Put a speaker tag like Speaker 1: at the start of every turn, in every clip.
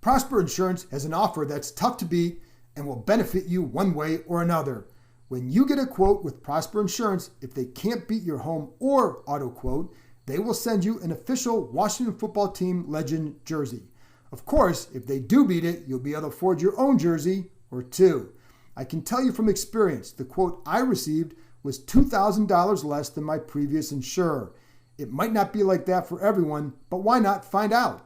Speaker 1: Prosper Insurance has an offer that's tough to beat and will benefit you one way or another. When you get a quote with Prosper Insurance, if they can't beat your home or auto quote, they will send you an official Washington football team legend jersey. Of course, if they do beat it, you'll be able to afford your own jersey or two. I can tell you from experience, the quote I received was $2,000 less than my previous insurer. It might not be like that for everyone, but why not find out?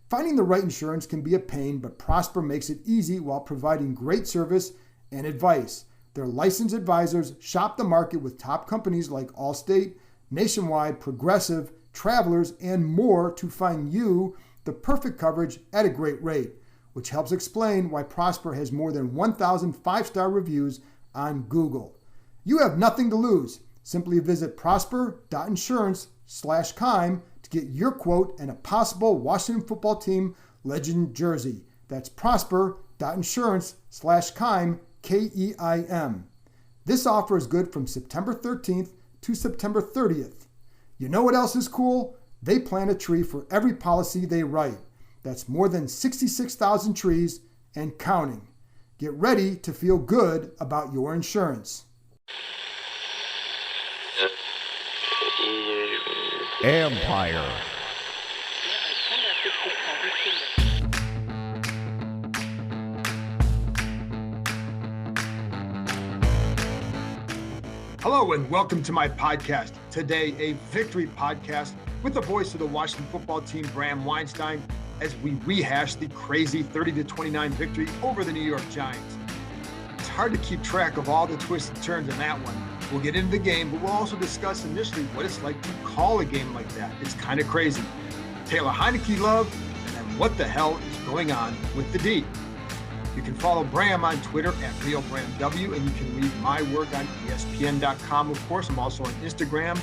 Speaker 1: Finding the right insurance can be a pain, but Prosper makes it easy while providing great service and advice. Their licensed advisors shop the market with top companies like Allstate, Nationwide, Progressive, Travelers, and more to find you the perfect coverage at a great rate, which helps explain why Prosper has more than 1,000 five-star reviews on Google. You have nothing to lose. Simply visit prosper.insurance/Keim to get your quote and a possible Washington football team legend jersey. That's prosper.insurance/Keim, Keim. This offer is good from September 13th to September 30th. You know what else is cool? They plant a tree for every policy they write. That's more than 66,000 trees and counting. Get ready to feel good about your insurance.
Speaker 2: Empire.
Speaker 1: Hello and welcome to my podcast. Today, a victory podcast with the voice of the Washington football team, Bram Weinstein, as we rehash the crazy 30-29 victory over the New York Giants. It's hard to keep track of all the twists and turns in that one. We'll get into the game, but we'll also discuss initially what it's like to call a game like that. It's kind of crazy. Taylor Heinicke love, and then what the hell is going on with the D? You can follow Bram on Twitter at RealBramW, and you can read my work on ESPN.com. Of course, I'm also on Instagram,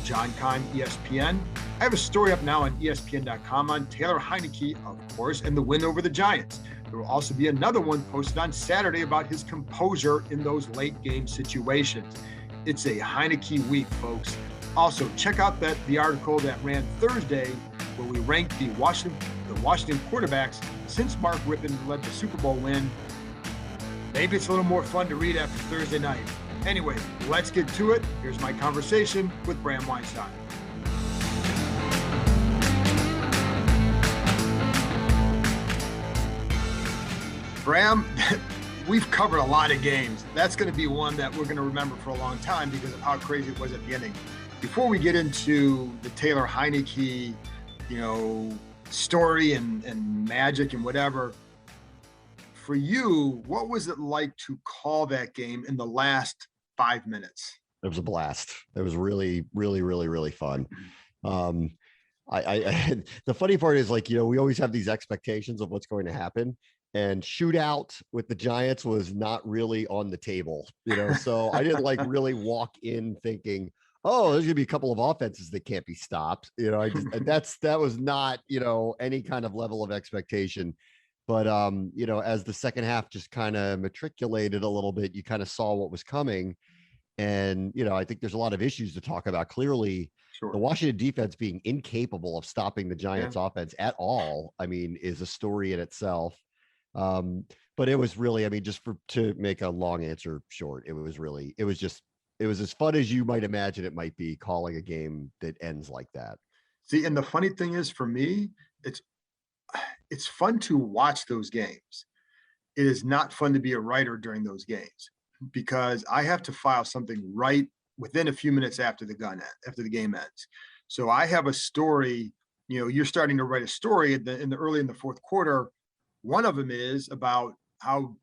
Speaker 1: John Keim ESPN. I have a story up now on ESPN.com on Taylor Heinicke, of course, and the win over the Giants. There will also be another one posted on Saturday about his composure in those late game situations. It's a Heinicke week, folks. Also, check out the article that ran Thursday where we ranked the Washington quarterbacks since Mark Rippon led the Super Bowl win. Maybe it's a little more fun to read after Thursday night. Anyway, let's get to it. Here's my conversation with Bram Weinstein. Bram, we've covered a lot of games. That's going to be one that we're going to remember for a long time because of how crazy it was at the ending. Before we get into the Taylor Heinicke, story and magic and whatever, for you, what was it like to call that game in the last 5 minutes?
Speaker 2: It was a blast. It was really, really, really, really fun. I the funny part is, we always have these expectations of what's going to happen, and shootout with the Giants was not really on the table, so I didn't really walk in thinking, oh, there's gonna be a couple of offenses that can't be stopped. That was not, any kind of level of expectation. But, as the second half just kind of matriculated a little bit, you kind of saw what was coming. And, I think there's a lot of issues to talk about. Clearly,
Speaker 1: Sure.
Speaker 2: The Washington defense being incapable of stopping the Giants offense at all, is a story in itself. But it was really, to make a long answer short, it was as fun as you might imagine it might be, calling a game that ends like that.
Speaker 1: See, and the funny thing is, for me, it's fun to watch those games. It is not fun to be a writer during those games because I have to file something right within a few minutes after the game ends. So I have a story. You're starting to write a story in the fourth quarter. One of them is about how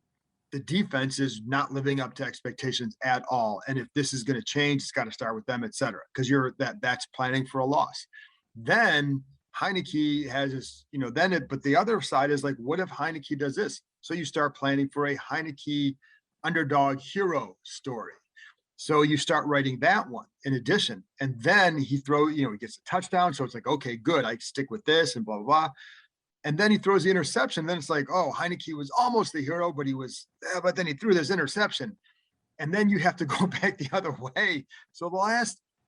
Speaker 1: the defense is not living up to expectations at all. And if this is going to change, it's got to start with them, et cetera, because that's planning for a loss. Then Heinicke has this, but the other side is like, what if Heinicke does this? So you start planning for a Heinicke underdog hero story. So you start writing that one in addition. And then he gets a touchdown. So it's like, okay, good. I stick with this and blah, blah, blah. And then he throws the interception. Then it's like, oh, Heinicke was almost the hero, but then he threw this interception. And then you have to go back the other way. So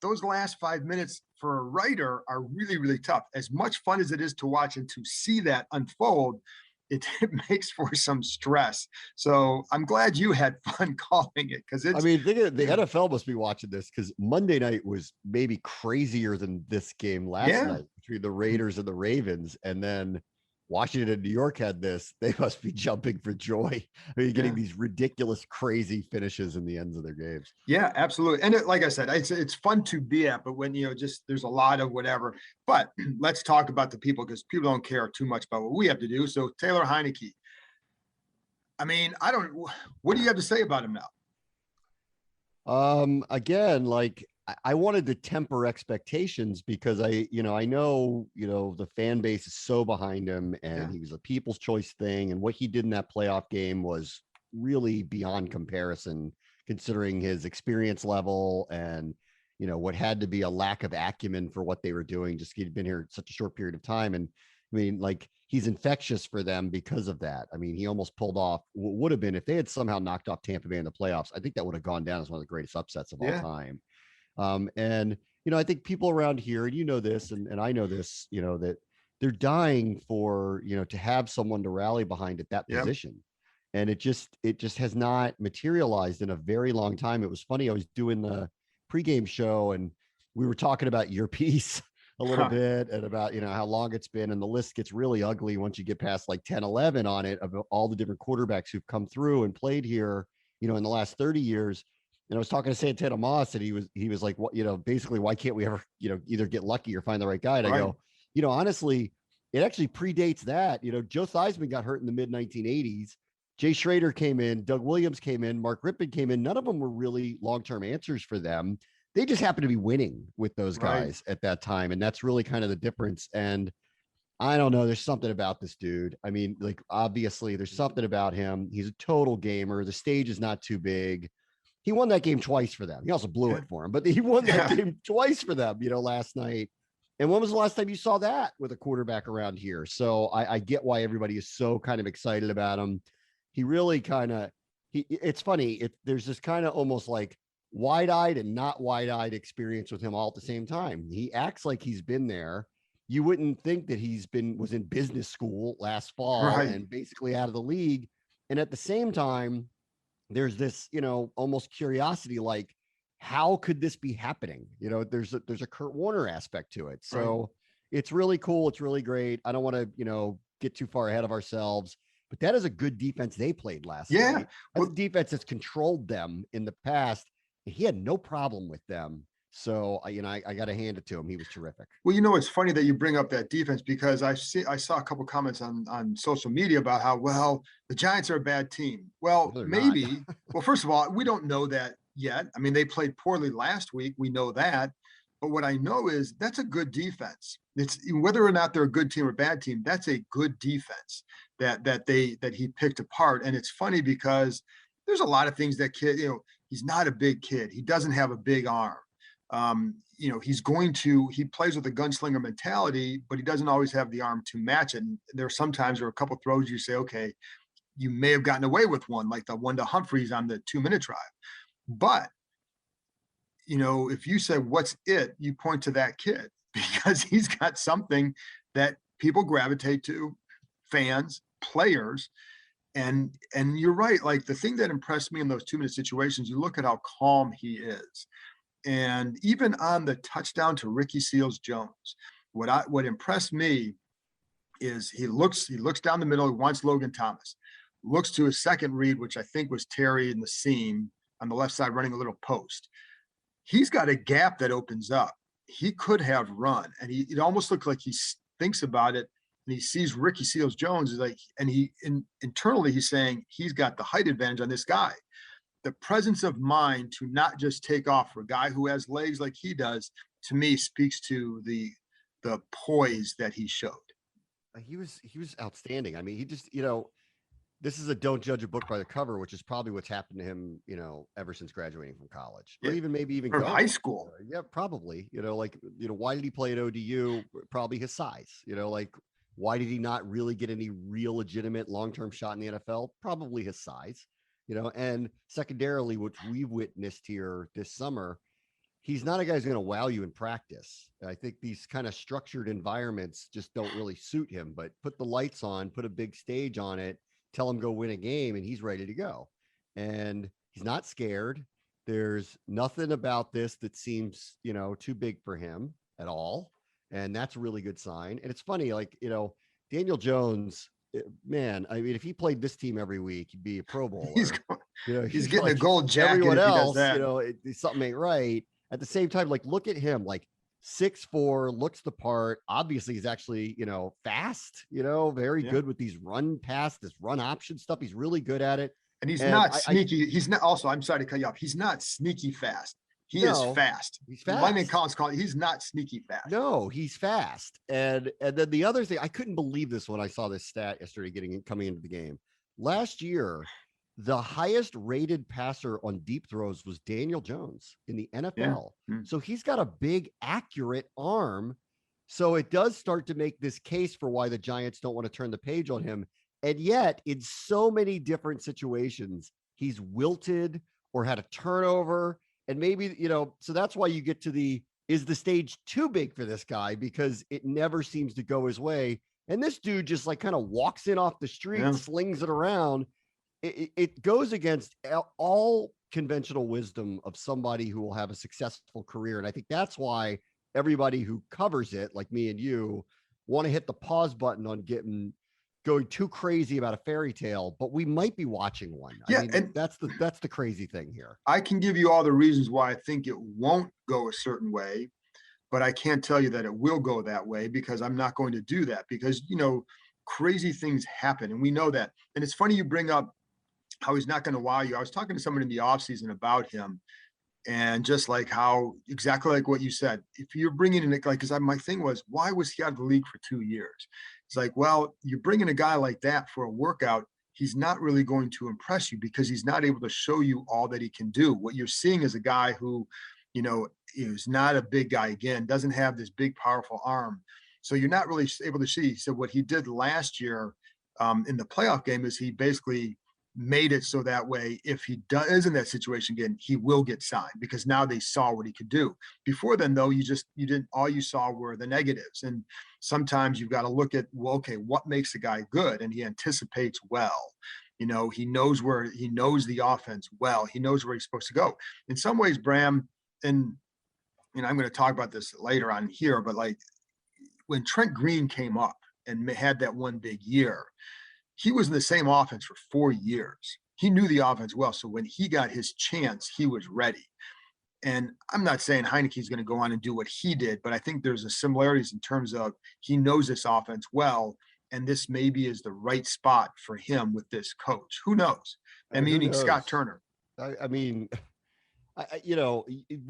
Speaker 1: those last 5 minutes for a writer are really, really tough. As much fun as it is to watch and to see that unfold, it makes for some stress. So I'm glad you had fun calling it, because
Speaker 2: I
Speaker 1: it's,
Speaker 2: mean, think of, the
Speaker 1: yeah,
Speaker 2: NFL must be watching this because Monday night was maybe crazier than this game last
Speaker 1: yeah,
Speaker 2: night between the Raiders and the Ravens. And then Washington and New York had this. They must be jumping for joy. I mean, getting
Speaker 1: yeah.
Speaker 2: these ridiculous, crazy finishes in the ends of their games.
Speaker 1: Yeah, absolutely. And like I said, it's fun to be at, but when, just there's a lot of whatever. But let's talk about the people, because people don't care too much about what we have to do. So Taylor Heinicke, I mean, I don't, what do you have to say about him now?
Speaker 2: Again, like I wanted to temper expectations because I know, the fan base is so behind him and
Speaker 1: Yeah.
Speaker 2: he was a people's choice thing. And what he did in that playoff game was really beyond comparison, considering his experience level and, what had to be a lack of acumen for what they were doing. Just he'd been here such a short period of time. And I mean, like he's infectious for them because of that. I mean, he almost pulled off what would have been if they had somehow knocked off Tampa Bay in the playoffs. I think that would have gone down as one of the greatest upsets of all
Speaker 1: Yeah.
Speaker 2: time. And I think people around here, and this, and I know this, that they're dying for to have someone to rally behind at that
Speaker 1: Yep.
Speaker 2: position. And it just has not materialized in a very long time. It was funny. I was doing the pregame show and we were talking about your piece a little
Speaker 1: Huh.
Speaker 2: bit and about how long it's been, and the list gets really ugly once you get past like 10, 11 on it of all the different quarterbacks who've come through and played here in the last 30 years. And I was talking to Santana Moss, and he was like, what, basically, why can't we ever either get lucky or find the right guy? And I
Speaker 1: Right.
Speaker 2: go, honestly, it actually predates that. Joe Theismann got hurt in the mid 1980s. Jay Schrader came in, Doug Williams came in, Mark Rippon came in. None of them were really long-term answers for them. They just happened to be winning with those
Speaker 1: Right.
Speaker 2: guys at that time. And that's really kind of the difference. And I don't know. There's something about this dude. I mean, like, obviously, there's something about him. He's a total gamer. The stage is not too big. He won that game twice for them. He also blew
Speaker 1: Yeah.
Speaker 2: it for him, but he won that
Speaker 1: Yeah.
Speaker 2: game twice for them, last night. And when was the last time you saw that with a quarterback around here? So I get why everybody is so kind of excited about him. He really kind of, it's funny. There's this kind of almost like wide-eyed and not wide-eyed experience with him all at the same time. He acts like he's been there. You wouldn't think that was in business school last fall
Speaker 1: Right.
Speaker 2: and basically out of the league. And at the same time, there's this, almost curiosity, like, how could this be happening? There's a Kurt Warner aspect to it.
Speaker 1: Right.
Speaker 2: So it's really cool. It's really great. I don't want to, get too far ahead of ourselves, but that is a good defense they played last
Speaker 1: Yeah.
Speaker 2: night. That's a
Speaker 1: Well,
Speaker 2: defense that's controlled them in the past. He had no problem with them. So, I got to hand it to him. He was terrific.
Speaker 1: it's funny that you bring up that defense, because I saw a couple comments on social media about how, well, the Giants are a bad team. Well,
Speaker 2: No, they're not.
Speaker 1: maybe. Well, first of all, we don't know that yet. I mean, they played poorly last week. We know that. But what I know is that's a good defense. It's whether or not they're a good team or bad team, that's a good defense that he picked apart. And it's funny because there's a lot of things that kid, he's not a big kid. He doesn't have a big arm. He plays with a gunslinger mentality, but he doesn't always have the arm to match it. And there are sometimes a couple throws you say, okay, you may have gotten away with one, like the one to Humphreys on the 2-minute drive. But, if you say, what's it, you point to that kid because he's got something that people gravitate to, fans, players. And you're right. Like, the thing that impressed me in those 2-minute situations, you look at how calm he is. And even on the touchdown to Ricky Seals-Jones, what impressed me is he looks down the middle. He wants Logan Thomas, looks to his second read, which I think was Terry in the seam on the left side running a little post. He's got a gap that opens up. He could have run, and it almost looks like he thinks about it, and he sees Ricky Seals-Jones is like, and internally he's saying he's got the height advantage on this guy. The presence of mind to not just take off for a guy who has legs like he does, to me, speaks to the poise that he showed.
Speaker 2: He was outstanding. I mean, he just, this is a don't judge a book by the cover, which is probably what's happened to him, ever since graduating from college, or
Speaker 1: Yeah.
Speaker 2: even maybe even
Speaker 1: From high
Speaker 2: going.
Speaker 1: school.
Speaker 2: Yeah, probably. Why did he play at ODU? Probably his size. Like, why did he not really get any real legitimate long-term shot in the NFL? Probably his size. And secondarily, which we've witnessed here this summer, he's not a guy who's going to wow you in practice. I think these kind of structured environments just don't really suit him, but put the lights on, put a big stage on it, tell him go win a game, and he's ready to go. And he's not scared. There's nothing about this that seems, too big for him at all. And that's a really good sign. And it's funny, like, Daniel Jones, man, I mean, if he played this team every week, he'd be a Pro Bowler.
Speaker 1: He's getting like a gold jacket.
Speaker 2: Everyone else, something ain't right. At the same time, like, look at him, like 6'4", looks the part. Obviously, he's actually, fast, very good with these run option stuff. He's really good at it.
Speaker 1: And he's not sneaky. He's not also, I'm sorry to cut you off. He's not sneaky fast. He is fast.
Speaker 2: He's fast.
Speaker 1: Lyman Collins called. He's not sneaky fast.
Speaker 2: No, he's fast. And then the other thing, I couldn't believe this when I saw this stat yesterday coming into the game. Last year, the highest rated passer on deep throws was Daniel Jones in the NFL. Yeah. So he's got a big, accurate arm. So it does start to make this case for why the Giants don't want to turn the page on him. And yet, in so many different situations, he's wilted or had a turnover. And maybe, so that's why you get to is the stage too big for this guy? Because it never seems to go his way. And this dude just like kind of walks in off the street, slings it around. It goes against all conventional wisdom of somebody who will have a successful career. And I think that's why everybody who covers it, like me and you, want to hit the pause button on going too crazy about a fairy tale, but we might be watching one.
Speaker 1: Yeah,
Speaker 2: I mean, and that's the crazy thing here.
Speaker 1: I can give you all the reasons why I think it won't go a certain way, but I can't tell you that it will go that way because I'm not going to do that because, crazy things happen and we know that. And it's funny you bring up how he's not going to wow you. I was talking to someone in the offseason about him and just like how exactly like what you said, if you're bringing in because my thing was, why was he out of the league for 2 years? It's like, well, you're bringing a guy like that for a workout. He's not really going to impress you because he's not able to show you all that he can do. What you're seeing is a guy who, is not a big guy again, doesn't have this big, powerful arm. So you're not really able to see. So what he did last year in the playoff game is he basically made it so that way if he is in that situation again, he will get signed because now they saw what he could do. Before then, though, you didn't, all you saw were the negatives. And sometimes you've got to look at, well, okay, what makes a guy good? And he anticipates well. He knows the offense well. He knows where he's supposed to go. In some ways, Bram, and I'm going to talk about this later on here, but like when Trent Green came up and had that one big year, he was in the same offense for 4 years. He knew the offense well. So when he got his chance, he was ready. And I'm not saying Heinicke's going to go on and do what he did, but I think there's a similarities in terms of he knows this offense well. And this maybe is the right spot for him with this coach. Who knows? Meaning Scott Turner.
Speaker 2: We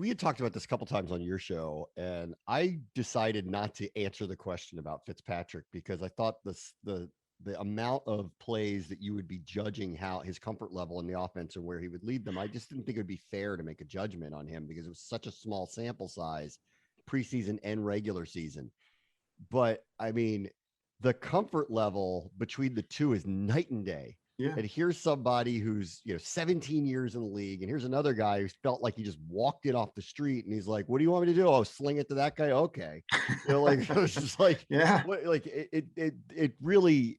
Speaker 2: had talked about this a couple times on your show, and I decided not to answer the question about Fitzpatrick because I thought the amount of plays that you would be judging how his comfort level in the offense and where he would lead them. I just didn't think it would be fair to make a judgment on him because it was such a small sample size, preseason and regular season. But I mean, the comfort level between the two is night and day. Yeah. And here's somebody who's, 17 years in the league. And here's another guy who's felt like he just walked in off the street and he's like, what do you want me to do? Oh, sling it to that guy. Okay. It's just like, yeah, like it really,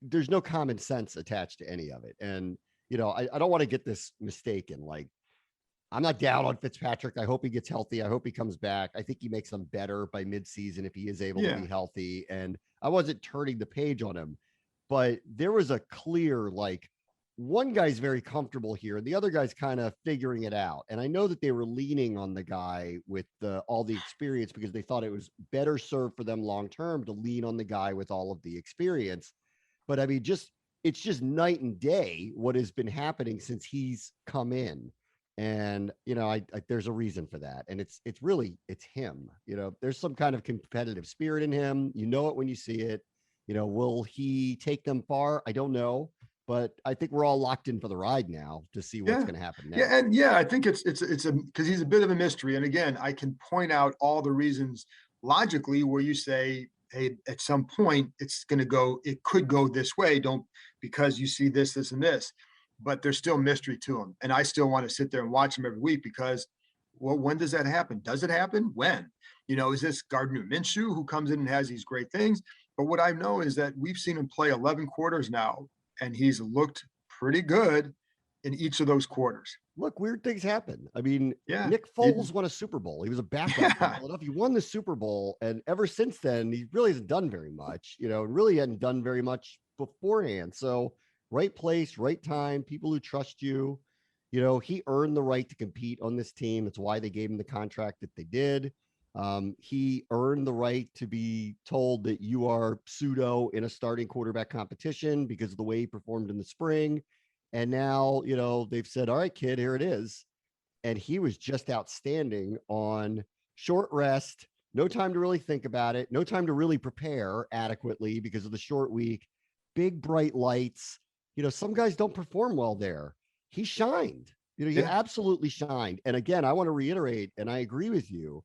Speaker 2: there's no common sense attached to any of it. And, I don't want to get this mistaken. Like, I'm not down on Fitzpatrick. I hope he gets healthy. I hope he comes back. I think he makes them better by midseason if he is able to be healthy. And I wasn't turning the page on him. But there was a clear, like, one guy's very comfortable here and the other guy's kind of figuring it out. And I know that they were leaning on the guy with all the experience because they thought it was better served for them long-term to lean on the guy with all of the experience. But I mean, it's just night and day what has been happening since he's come in. And, there's a reason for that. And it's him, there's some kind of competitive spirit in him. You know it when you see it. Will he take them far? I don't know, but I think we're all locked in for the ride now to see what's going to happen next.
Speaker 1: Yeah, and I think it's because he's a bit of a mystery. And again, I can point out all the reasons logically where you say, hey, at some point it could go this way. Because you see this, and this, but there's still mystery to him. And I still want to sit there and watch him every week because Well, when does that happen? Does it happen? When? Is this Gardner Minshew who comes in and has these great things? But what I know is that we've seen him play 11 quarters now, and he's looked pretty good in each of those quarters.
Speaker 2: Look, weird things happen. I mean,
Speaker 1: Yeah.
Speaker 2: Nick Foles won a Super Bowl. He was a backup in Philadelphia. He won the Super Bowl, and ever since then, he really hasn't done very much, and really hadn't done very much beforehand. So, right place, right time, people who trust you. He earned the right to compete on this team. That's why they gave him the contract that they did. He earned the right to be told that you are pseudo in a starting quarterback competition because of the way he performed in the spring. And now, they've said, all right, kid, here it is. And he was just outstanding on short rest, no time to really think about it, no time to really prepare adequately because of the short week, big bright lights. Some guys don't perform well there. He shined. He absolutely shined. And again, I want to reiterate, and I agree with you,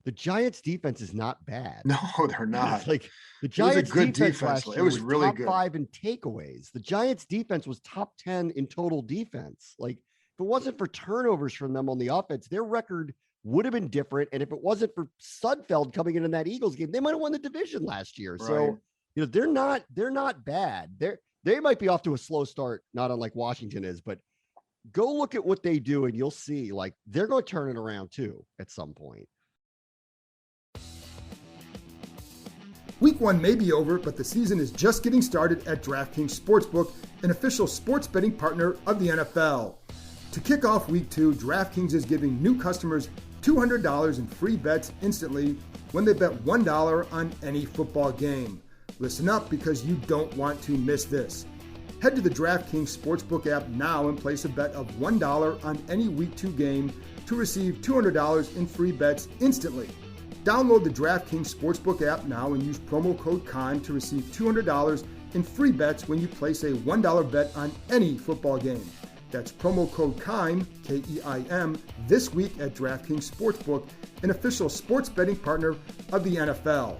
Speaker 2: the Giants defense is not bad.
Speaker 1: No, they're not.
Speaker 2: Like the Giants defense last year
Speaker 1: was really
Speaker 2: top
Speaker 1: good.
Speaker 2: 5 in takeaways. The Giants defense was top 10 in total defense. Like if it wasn't for turnovers from them on the offense, their record would have been different. And if it wasn't for Sudfeld coming in that Eagles game, they might have won the division last year. Right. So, they're not bad. They might be off to a slow start, not unlike Washington is, but go look at what they do and you'll see like they're going to turn it around too at some point.
Speaker 3: Week 1 may be over, but the season is just getting started at DraftKings Sportsbook, an official sports betting partner of the NFL. To kick off Week 2, DraftKings is giving new customers $200 in free bets instantly when they bet $1 on any football game. Listen up because you don't want to miss this. Head to the DraftKings Sportsbook app now and place a bet of $1 on any Week 2 game to receive $200 in free bets instantly. Download the DraftKings Sportsbook app now and use promo code Keim to receive $200 in free bets when you place a $1 bet on any football game. That's promo code Keim, K-E-I-M, this week at DraftKings Sportsbook, an official sports betting partner of the NFL.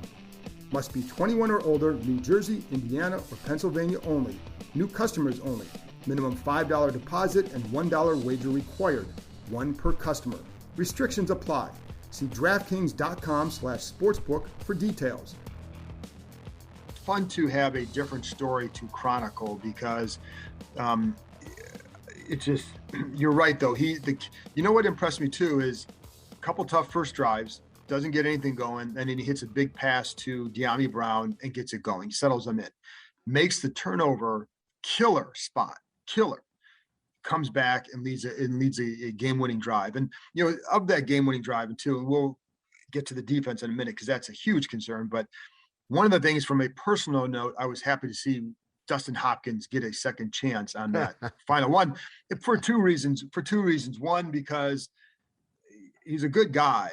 Speaker 3: Must be 21 or older, New Jersey, Indiana, or Pennsylvania only. New customers only. Minimum $5 deposit and $1 wager required. One per customer. Restrictions apply. See DraftKings.com/sportsbook for details.
Speaker 1: Fun to have a different story to chronicle because it's just, you're right though. You know what impressed me too is a couple tough first drives, doesn't get anything going, and then he hits a big pass to De'Ami Brown and gets it going, settles them in, makes the turnover, killer spot, comes back and leads a game-winning drive. And, of that game-winning drive, and too, we'll get to the defense in a minute because that's a huge concern. But one of the things from a personal note, I was happy to see Dustin Hopkins get a second chance on that final one for two reasons. One, because he's a good guy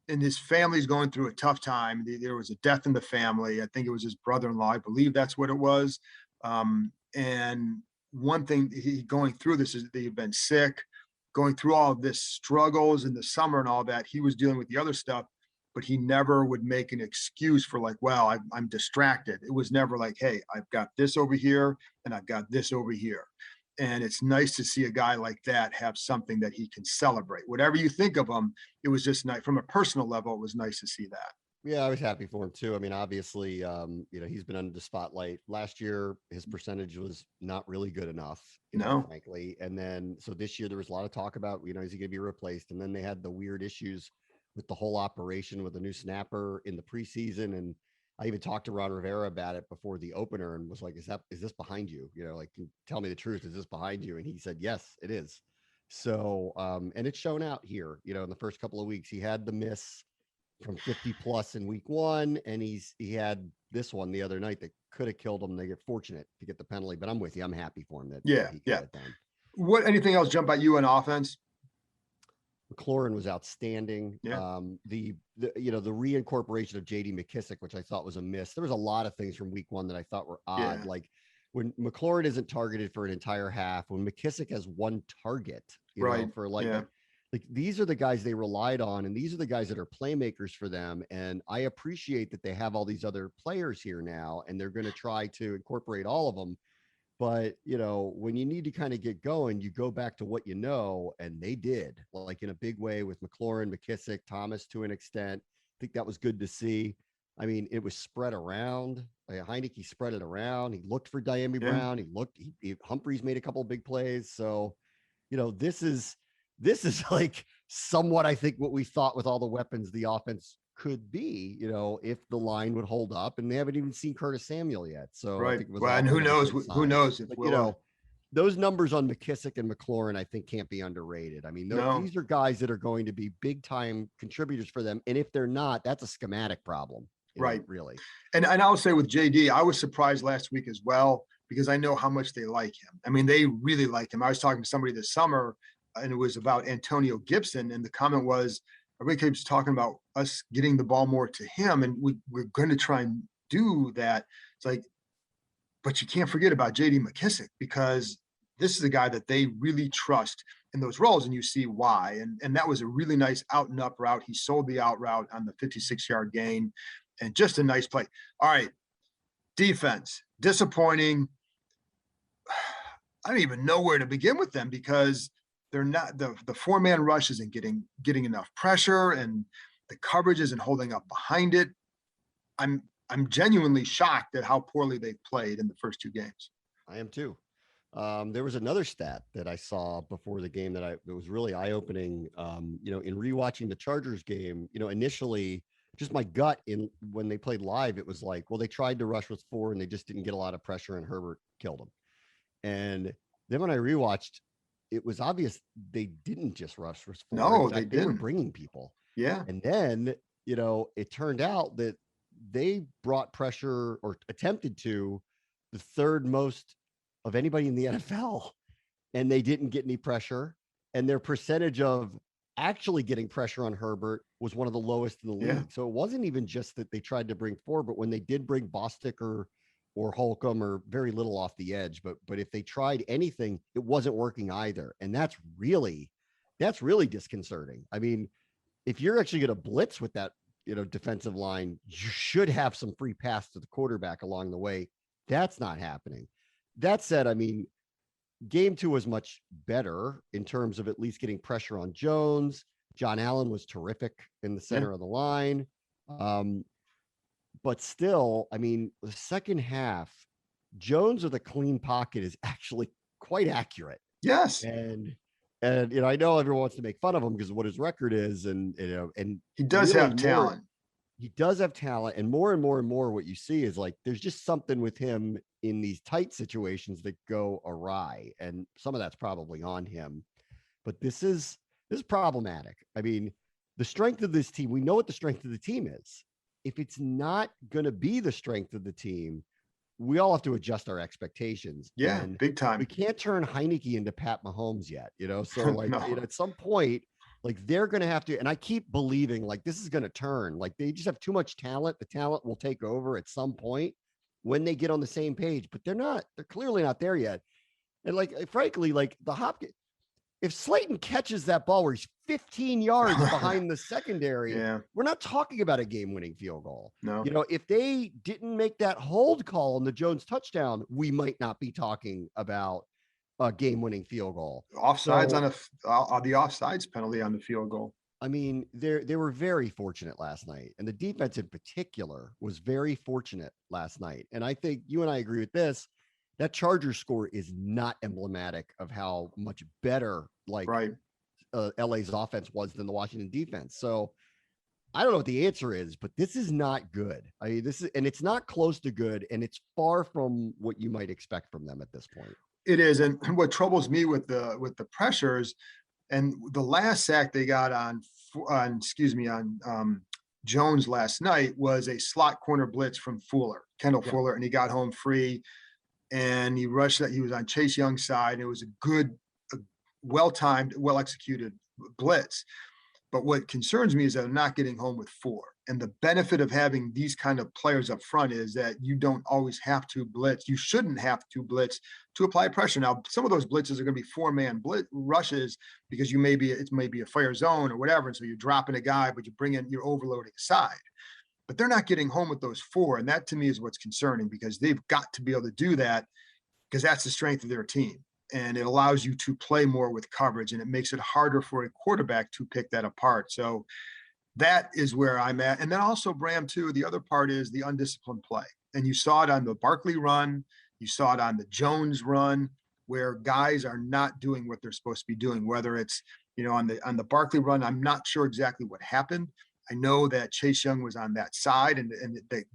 Speaker 1: and his family's going through a tough time. There was a death in the family. I think it was his brother-in-law. I believe that's what it was. And one thing going through this is they've been sick, going through all of this struggles in the summer and all that. He was dealing with the other stuff, but he never would make an excuse for like, well, I'm distracted. It was never like, hey, I've got this over here and I've got this over here. And it's nice to see a guy like that have something that he can celebrate. Whatever you think of him, it was just nice from a personal level. It was nice to see that.
Speaker 2: Yeah, I was happy for him too. I mean, obviously, he's been under the spotlight. Last year, his percentage was not really good enough, frankly. And then, so this year there was a lot of talk about, is he going to be replaced? And then they had the weird issues with the whole operation with a new snapper in the preseason. And I even talked to Ron Rivera about it before the opener and was like, is this behind you? Tell me the truth. Is this behind you? And he said, yes, it is. So, and it's shown out here, in the first couple of weeks. He had the miss from 50 plus in week 1, and he had this one the other night that could have killed him. They get fortunate to get the penalty, but I'm with you. I'm happy for him that he got it done.
Speaker 1: Anything else jump at you on offense?
Speaker 2: McLaurin was outstanding.
Speaker 1: Yeah.
Speaker 2: The reincorporation of JD McKissick, which I thought was a miss. There was a lot of things from week 1 that I thought were odd. Yeah. Like when McLaurin isn't targeted for an entire half, when McKissick has one target, like these are the guys they relied on, and these are the guys that are playmakers for them. And I appreciate that they have all these other players here now, and they're going to try to incorporate all of them. But, when you need to kind of get going, you go back to what you know, and they did, like in a big way with McLaurin, McKissick, Thomas to an extent. I think that was good to see. I mean, it was spread around. Heinicke spread it around. He looked for Diami Brown. Humphreys made a couple of big plays. So, this is like somewhat, I think, what we thought with all the weapons the offense could be, if the line would hold up, and they haven't even seen Curtis Samuel yet. So
Speaker 1: right.
Speaker 2: I think it was
Speaker 1: Well, and who knows if
Speaker 2: those numbers on McKissick and McLaurin, I think, can't be underrated. I mean, these are guys that are going to be big time contributors for them. And if they're not, that's a schematic problem.
Speaker 1: Right.
Speaker 2: Really.
Speaker 1: And I'll say with JD, I was surprised last week as well, because I know how much they like him. I mean, they really like him. I was talking to somebody this summer, and it was about Antonio Gibson. And the comment was, everybody keeps talking about us getting the ball more to him, and we're going to try and do that. It's like, but you can't forget about JD McKissick, because this is a guy that they really trust in those roles, and you see why. And that was a really nice out and up route. He sold the out route on the 56-yard gain, and just a nice play. All right, defense, disappointing. I don't even know where to begin with them, because they're not, the 4-man rush isn't getting enough pressure, and the coverage isn't holding up behind it. I'm genuinely shocked at how poorly they've played in the first 2 games.
Speaker 2: I am too. There was another stat that I saw before the game that was really eye-opening. In rewatching the Chargers game, initially just my gut when they played live, it was like, well, they tried to rush with 4 and they just didn't get a lot of pressure, and Herbert killed them. And then when I rewatched, it was obvious they didn't just rush with 4.
Speaker 1: No,
Speaker 2: they were bringing people.
Speaker 1: Yeah.
Speaker 2: And then, it turned out that they brought pressure, or attempted to, the 3rd most of anybody in the NFL, and they didn't get any pressure. And their percentage of actually getting pressure on Herbert was one of the lowest in the league.
Speaker 1: Yeah.
Speaker 2: So it wasn't even just that they tried to bring 4, but when they did bring Bostic or Holcomb, or very little off the edge, but if they tried anything, it wasn't working either. And that's really disconcerting. I mean, if you're actually going to blitz with that, defensive line, you should have some free pass to the quarterback along the way. That's not happening. That said, I mean, game 2 was much better in terms of at least getting pressure on Jones. John Allen was terrific in the center of the line. But still, I mean, the second half, Jones with a clean pocket is actually quite accurate.
Speaker 1: Yes.
Speaker 2: And I know everyone wants to make fun of him because of what his record is, and
Speaker 1: he does
Speaker 2: really
Speaker 1: have talent.
Speaker 2: He does have talent, and more what you see is like there's just something with him in these tight situations that go awry, and some of that's probably on him. But this is problematic. I mean, the strength of this team, we know what the strength of the team is. If it's not going to be the strength of the team, we all have to adjust our expectations.
Speaker 1: Yeah,
Speaker 2: and
Speaker 1: big time.
Speaker 2: We can't turn Heinicke into Pat Mahomes yet, so like
Speaker 1: No.
Speaker 2: at some point, like they're going to have to, and I keep believing like this is going to turn, like they just have too much talent. The talent will take over at some point when they get on the same page, but they're clearly not there yet. And like, frankly, like the Hopkins, if Slayton catches that ball where he's 15 yards behind the secondary, we're not talking about a game-winning field goal.
Speaker 1: No.
Speaker 2: If they didn't make that hold call on the Jones touchdown, we might not be talking about a game-winning field goal.
Speaker 1: Offsides on the offsides penalty on the field goal.
Speaker 2: I mean, they were very fortunate last night, and the defense in particular was very fortunate last night. And I think you and I agree with this. That Chargers score is not emblematic of how much better LA's offense was than the Washington defense. So I don't know what the answer is, but this is not good. I mean, and it's not close to good, and it's far from what you might expect from them at this point.
Speaker 1: It is. And what troubles me with the pressures, and the last sack they got on Jones last night was a slot corner blitz from Kendall Fuller, and he got home free. And he rushed that. He was on Chase Young's side. It was a well-timed, well-executed blitz. But what concerns me is that they're not getting home with 4. And the benefit of having these kind of players up front is that you don't always have to blitz. You shouldn't have to blitz to apply pressure. Now, some of those blitzes are going to be 4-man blitz rushes because it may be a fire zone or whatever. And so you're dropping a guy, but you're overloading a side. But they're not getting home with those 4. And that to me is what's concerning, because they've got to be able to do that. because that's the strength of their team. And it allows you to play more with coverage, and it makes it harder for a quarterback to pick that apart. So that is where I'm at. And then also, Bram, too, the other part is the undisciplined play. And you saw it on the Barkley run. You saw it on the Jones run, where guys are not doing what they're supposed to be doing, whether it's, on the Barkley run. I'm not sure exactly what happened. I know that Chase Young was on that side, and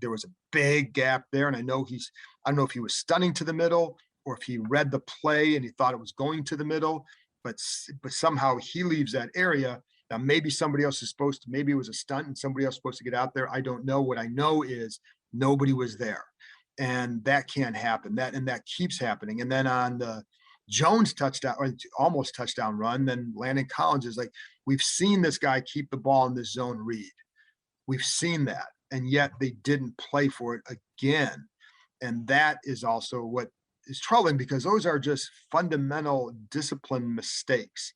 Speaker 1: there was a big gap there. And I don't know if he was stunning to the middle or if he read the play and he thought it was going to the middle, but somehow he leaves that area. Now, maybe somebody else is maybe it was a stunt and somebody else is supposed to get out there. I don't know. What I know is nobody was there, and that can't happen. That keeps happening. And then on the Jones touchdown, or almost touchdown run, then Landon Collins is like, we've seen this guy keep the ball in this zone read. We've seen that, and yet they didn't play for it again. And that is also what is troubling, because those are just fundamental discipline mistakes.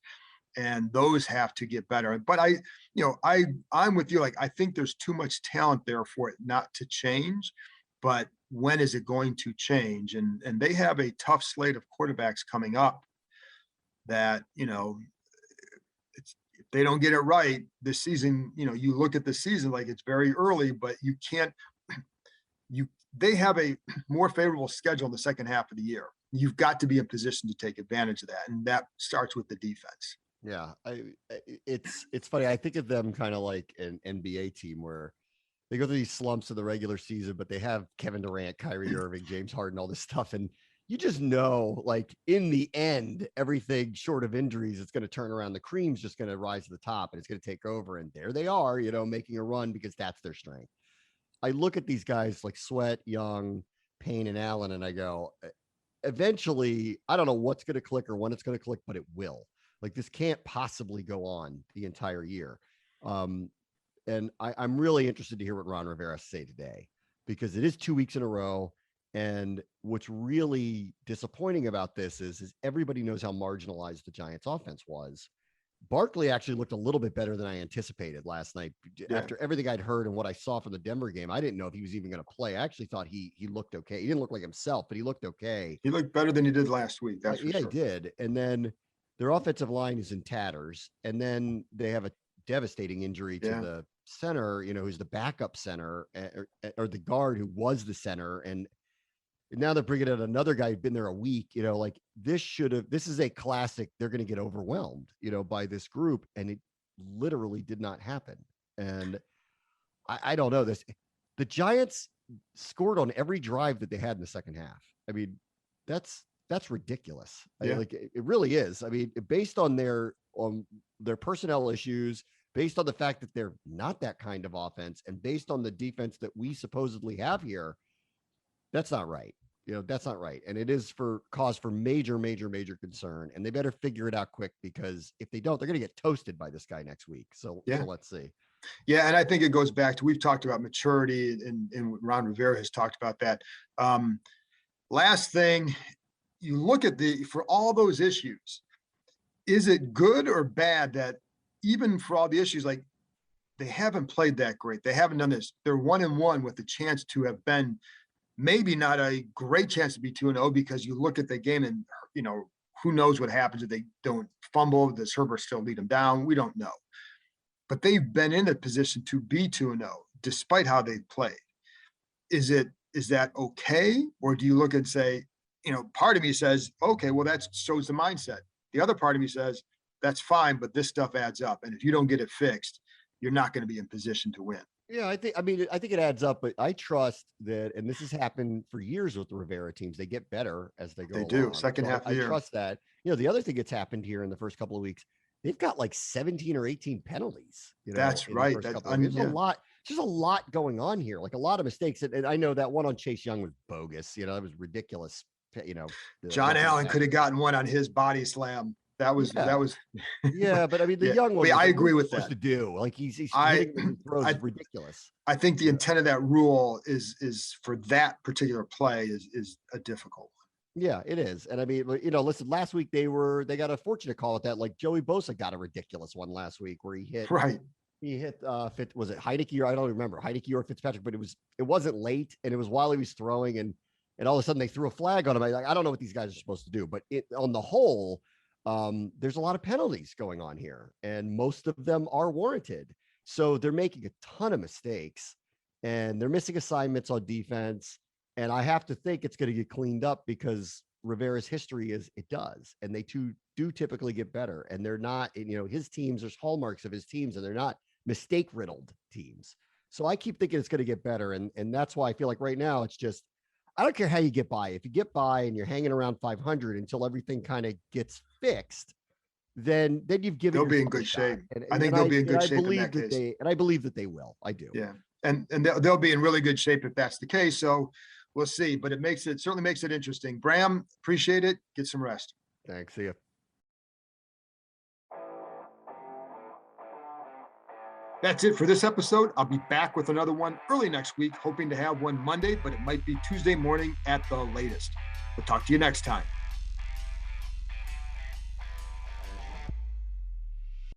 Speaker 1: And those have to get better. But I'm with you. Like, I think there's too much talent there for it not to change. But when is it going to change? And they have a tough slate of quarterbacks coming up that, if they don't get it right this season, you look at the season like it's very early, but they have a more favorable schedule in the second half of the year. You've got to be in position to take advantage of that. And that starts with the defense.
Speaker 2: Yeah, it's funny. I think of them kind of like an NBA team where they go through these slumps of the regular season, but they have Kevin Durant, Kyrie Irving, James Harden, all this stuff. And you just know, like, in the end, everything short of injuries, it's going to turn around. The cream's just going to rise to the top and it's going to take over. And there they are, making a run because that's their strength. I look at these guys like Sweat, Young, Payne, and Allen, and I go, eventually, I don't know what's going to click or when it's going to click, but it will. Like, this can't possibly go on the entire year. And I'm really interested to hear what Ron Rivera say today, because it is 2 weeks in a row. And what's really disappointing about this is everybody knows how marginalized the Giants offense was. Barkley actually looked a little bit better than I anticipated last night. Yeah. After everything I'd heard and what I saw from the Denver game, I didn't know if he was even going to play. I actually thought he looked okay. He didn't look like himself, but he looked okay.
Speaker 1: He looked better than he did last week. That's for sure.
Speaker 2: He did. And then their offensive line is in tatters. And then they have a devastating injury to the center, who's the backup center, or the guard who was the center. And now they're bringing in another guy who'd been there a week. This is a classic. They're going to get overwhelmed, by this group. And it literally did not happen. And I don't know this. The Giants scored on every drive that they had in the second half. I mean, that's ridiculous.
Speaker 1: Yeah.
Speaker 2: It really is. I mean, based on their personnel issues, based on the fact that they're not that kind of offense, and based on the defense that we supposedly have here, that's not right. That's not right. And it is cause for major, major, major concern. And they better figure it out quick, because if they don't, they're going to get toasted by this guy next week. So let's see.
Speaker 1: Yeah. And I think it goes back to, we've talked about maturity, and Ron Rivera has talked about that. Last thing, you look at for all those issues, is it good or bad that even for all the issues, like, they haven't played that great? They haven't done this. They're 1-1 with the chance to have been, maybe not a great chance to be 2-0, because you look at the game and, who knows what happens if they don't fumble. Does Herbert still lead them down? We don't know. But they've been in a position to be 2-0 despite how they played. Is that okay? Or do you look and say, part of me says, okay, well, that shows the mindset. The other part of me says, that's fine, but this stuff adds up. And if you don't get it fixed, you're not going to be in position to win.
Speaker 2: Yeah, I think it adds up, but I trust that, and this has happened for years with the Rivera teams. They get better as they go.
Speaker 1: They do. Second half of the year.
Speaker 2: I trust that. The other thing that's happened here in the first couple of weeks, they've got like 17 or 18 penalties.
Speaker 1: That's right.
Speaker 2: There's a lot. There's a lot going on here, like a lot of mistakes. And I know that one on Chase Young was bogus. It was ridiculous.
Speaker 1: John Allen could have gotten one on his body slam. That was
Speaker 2: yeah, but I mean, the young one,
Speaker 1: I agree with that.
Speaker 2: To do, like, he's ridiculous.
Speaker 1: I think the intent of that rule is for that particular play is a difficult one.
Speaker 2: Yeah, it is. And I mean, listen, last week they got a fortunate call at that. Like, Joey Bosa got a ridiculous one last week where he hit was it Heinicke, or I don't remember Heinicke or Fitzpatrick, but it wasn't late, and it was while he was throwing, and and all of a sudden they threw a flag on him. I don't know what these guys are supposed to do, but on the whole, there's a lot of penalties going on here, and most of them are warranted. So they're making a ton of mistakes, and they're missing assignments on defense. And I have to think it's going to get cleaned up, because Rivera's history is it does. And they do typically get better. And they're not, his teams, there's hallmarks of his teams, and they're not mistake riddled teams. So I keep thinking it's going to get better. And that's why I feel like right now it's just, I don't care how you get by. If you get by and you're hanging around 500 until everything kind of gets fixed, then you've given.
Speaker 1: They'll be in good shape. I think they'll be in good shape in that case.
Speaker 2: And I believe that they will. I do.
Speaker 1: Yeah. And they'll be in really good shape if that's the case. So we'll see, but it certainly makes it interesting. Bram, appreciate it. Get some rest.
Speaker 2: Thanks. See you.
Speaker 1: That's it for this episode. I'll be back with another one early next week, hoping to have one Monday, but it might be Tuesday morning at the latest. We'll talk to you next time.